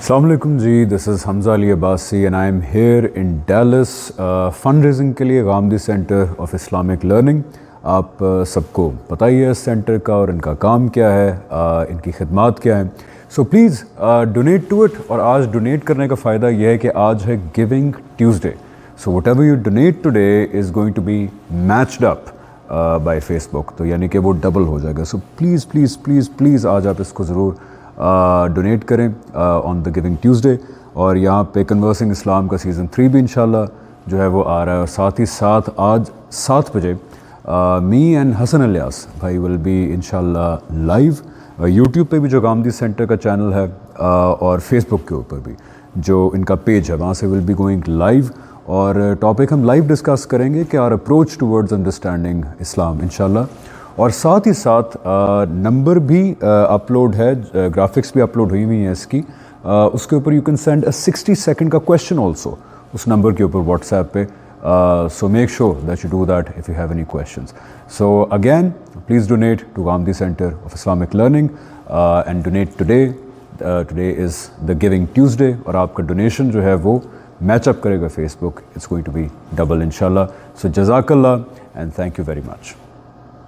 السلام علیکم جی، this is Hamza Ali Abbasi and I am here in Dallas fund raising کے لیے Ghamidi centre of Islamic learning. آپ سب کو پتہ ہی ہے اس سینٹر کا اور ان کا کام کیا ہے، ان کی خدمات کیا ہیں. So please donate to it. اور آج ڈونیٹ کرنے کا فائدہ یہ ہے کہ آج ہے giving Tuesday. So whatever you donate today is going to be matched up by Facebook, تو یعنی کہ وہ ڈبل ہو جائے گا. So please please please please آج آپ اس کو ضرور ڈونیٹ کریں آن دا گیونگ ٹیوزڈے. اور یہاں پہ کنورسنگ اسلام کا سیزن 3 بھی انشاءاللہ جو ہے وہ آ رہا ہے. اور ساتھ ہی ساتھ آج 7 بجے می اینڈ حسن الیاس بھائی ول بی انشاءاللہ لائیو یوٹیوب پہ بھی جو غامدی سینٹر کا چینل ہے اور فیس بک کے اوپر بھی جو ان کا پیج ہے وہاں سے ول بی گوئنگ لائیو. اور ٹاپک ہم لائیو ڈسکس کریں گے کہ آر اپروچ ٹورڈز انڈرسٹینڈنگ اسلام انشاءاللہ. اور ساتھ ہی ساتھ نمبر بھی اپلوڈ ہے، گرافکس بھی اپلوڈ ہوئی ہوئی ہیں اس کی. اس کے اوپر you can send a 60 second کا کویشچن آلسو اس نمبر کے اوپر واٹس ایپ پہ. So make sure that you do that if you have any questions. So again please donate to Ghamidi centre of Islamic learning and donate today. Today is the giving Tuesday اور آپ کا donation جو ہے وہ match up کرے گا Facebook. It's going to be double انشاءاللہ. So جزاک اللہ and thank you very much.